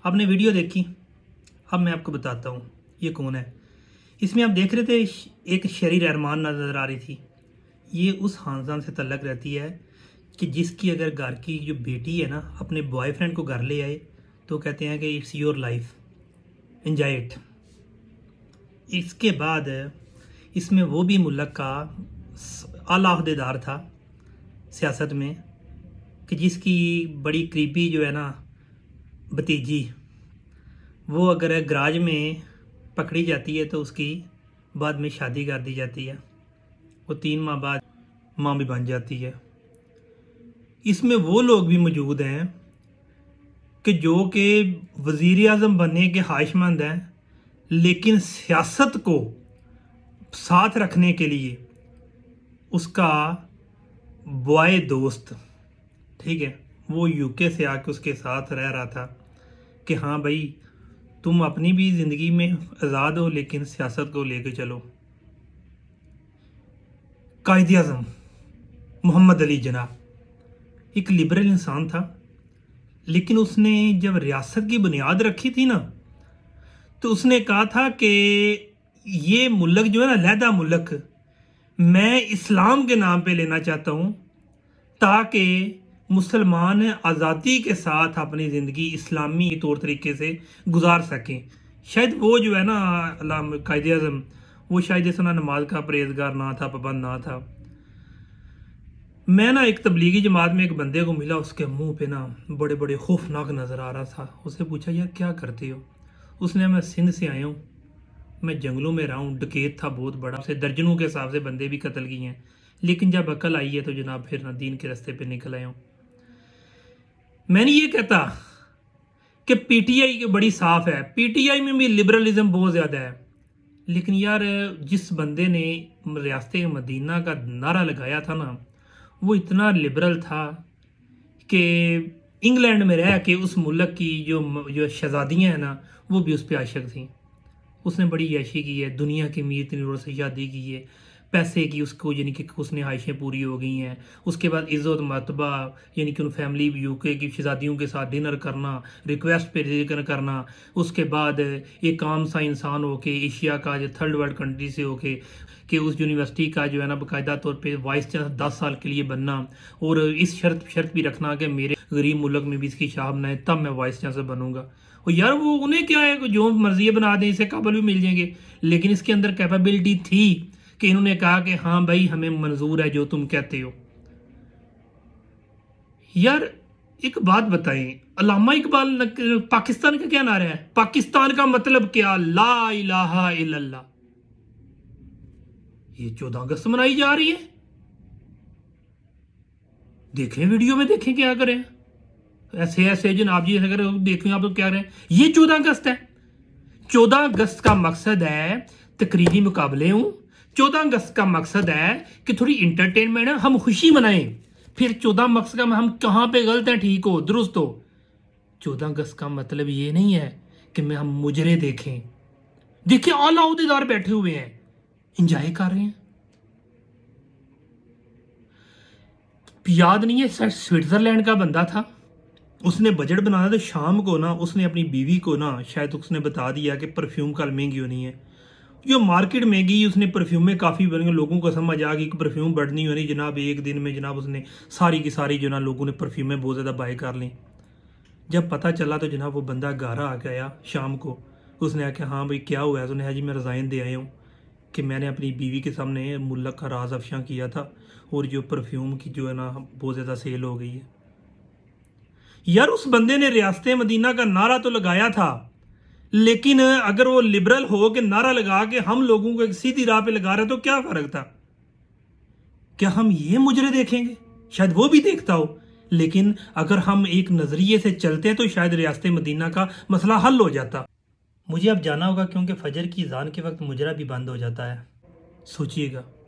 آپ نے ویڈیو دیکھی، اب میں آپ کو بتاتا ہوں یہ کون ہے۔ اس میں آپ دیکھ رہے تھے ایک شہری رحمان نظر آ رہی تھی، یہ اس خاندان سے تعلق رہتی ہے کہ جس کی اگر گھر کی جو بیٹی ہے نا اپنے بوائے فرینڈ کو گھر لے آئے تو کہتے ہیں کہ it's your life, enjoy it. اس کے بعد اس میں وہ بھی ملک کا اعلیٰ عہدیدار تھا سیاست میں کہ جس کی بڑی قریبی جو ہے نا بھتیجی، وہ اگر گراج میں پکڑی جاتی ہے تو اس کی بعد میں شادی کر دی جاتی ہے، وہ 3 ماہ بعد ماں بھی بن جاتی ہے۔ اس میں وہ لوگ بھی موجود ہیں کہ جو کہ وزیر اعظم بننے کے خواہشمند ہیں، لیکن سیاست کو ساتھ رکھنے کے لیے اس کا بوائے دوست، ٹھیک ہے، وہ یو کے سے آ کے اس کے ساتھ رہ رہا تھا کہ ہاں بھائی تم اپنی بھی زندگی میں آزاد ہو لیکن سیاست کو لے کے چلو۔ قائد اعظم محمد علی جناح ایک لبرل انسان تھا، لیکن اس نے جب ریاست کی بنیاد رکھی تھی نا تو اس نے کہا تھا کہ یہ ملک جو ہے نا علیحدہ ملک میں اسلام کے نام پہ لینا چاہتا ہوں تاکہ مسلمان آزادی کے ساتھ اپنی زندگی اسلامی طور طریقے سے گزار سکیں۔ شاید وہ جو ہے نا قائد اعظم، وہ شاید اس طرح نماز کا پرہیزگار نہ تھا، پابند نہ تھا۔ میں نا ایک تبلیغی جماعت میں ایک بندے کو ملا، اس کے منہ پہ نا بڑے بڑے خوفناک نظر آ رہا تھا۔ اسے پوچھا یار کیا کرتے ہو؟ اس نے میں سندھ سے آیا ہوں، میں جنگلوں میں رہا ہوں، ڈکیت تھا بہت بڑا، سے درجنوں کے حساب سے بندے بھی قتل کی ہیں، لیکن جب عقل آئی ہے تو جناب پھر نہ دین کے راستے پہ نکل آیا ہوں۔ میں نہیں یہ کہتا کہ پی ٹی آئی کی بڑی صاف ہے، پی ٹی آئی میں بھی لبرلزم بہت زیادہ ہے، لیکن یار جس بندے نے ریاست مدینہ کا نعرہ لگایا تھا نا وہ اتنا لبرل تھا کہ انگلینڈ میں رہ کے اس ملک کی جو شہزادیاں ہیں نا وہ بھی اس پہ عاشق تھیں۔ اس نے بڑی عیاشی کی ہے، دنیا کی امیر ترین عورت سے شادی کی ہے، پیسے کی اس کو یعنی کہ اس نے خواہشیں پوری ہو گئی ہیں۔ اس کے بعد عزت مرتبہ یعنی کہ ان فیملی یو کے کی شہزادیوں کے ساتھ ڈنر کرنا، ریکویسٹ پہ ذکر کرنا، اس کے بعد ایک عام سا انسان ہو کے ایشیا کا جو 3rd ورلڈ کنٹری سے ہو کے کہ اس یونیورسٹی کا جو ہے نا باقاعدہ طور پہ وائس چانسلر 10 سال کے لیے بننا، اور اس شرط بھی رکھنا کہ میرے غریب ملک میں بھی اس کی شاہ بنائے تب میں وائس چانسلر بنوں گا۔ اور یار وہ انہیں کیا ہے جو مرضی بنا دیں، اسے قابل بھی مل جائیں گے، لیکن اس کے اندر کیپیبلٹی تھی کہ انہوں نے کہا کہ ہاں بھائی ہمیں منظور ہے جو تم کہتے ہو۔ یار ایک بات بتائیں، علامہ اقبال پاکستان کا کیا نعرہ ہے؟ پاکستان کا مطلب کیا؟ لا الہ الا اللہ۔ یہ 14 اگست منائی جا رہی ہے، دیکھیں ویڈیو میں، دیکھیں کیا کریں ایسے جناب جی، اگر دیکھیں آپ کیا رہے ہیں، یہ 14 اگست ہے۔ 14 اگست کا مقصد ہے تقریبی مقابلے ہوں، 14 اگست کا مقصد ہے کہ تھوڑی انٹرٹینمنٹ ہے، ہم خوشی منائیں۔ پھر 14 اگست کا ہم کہاں پہ غلط ہیں، ٹھیک ہو، درست ہو۔ 14 اگست کا مطلب یہ نہیں ہے کہ ہم مجرے دیکھیں اعلیٰ عہدیدار بیٹھے ہوئے ہیں، انجوائے کر رہے ہیں۔ یاد نہیں ہے سوئٹزرلینڈ کا بندہ تھا، اس نے بجٹ بنانا تو شام کو نا اس نے اپنی بیوی کو نا شاید اس نے بتا دیا کہ پرفیوم کل مہنگی ہونی ہے، جو مارکیٹ میں گئی اس نے پرفیوم میں کافی لوگوں کو سمجھ آ گئی کہ پرفیوم بڑھنی ہونی، جناب ایک دن میں جناب اس نے ساری کی ساری جو نا لوگوں نے پرفیوم میں بہت زیادہ بائی کر لیں۔ جب پتہ چلا تو جناب وہ بندہ گھر آ گیا شام کو، اس نے کہا کہ ہاں بھائی کیا ہوا ہے؟ اس نے کہا جی میں رضائن دے آیا ہوں کہ میں نے اپنی بیوی کے سامنے ملک کا راز افشاں کیا تھا اور جو پرفیوم کی جو ہے نا بہت زیادہ سیل ہو گئی ہے۔ یار اس بندے نے ریاست مدینہ کا نعرہ تو لگایا تھا، لیکن اگر وہ لبرل ہو کہ نعرہ لگا کے ہم لوگوں کو ایک سیدھی راہ پہ لگا رہے تو کیا فرق تھا؟ کیا ہم یہ مجرے دیکھیں گے؟ شاید وہ بھی دیکھتا ہو، لیکن اگر ہم ایک نظریے سے چلتے ہیں تو شاید ریاست مدینہ کا مسئلہ حل ہو جاتا۔ مجھے اب جانا ہوگا کیونکہ فجر کی اذان کے وقت مجرا بھی بند ہو جاتا ہے، سوچئے گا۔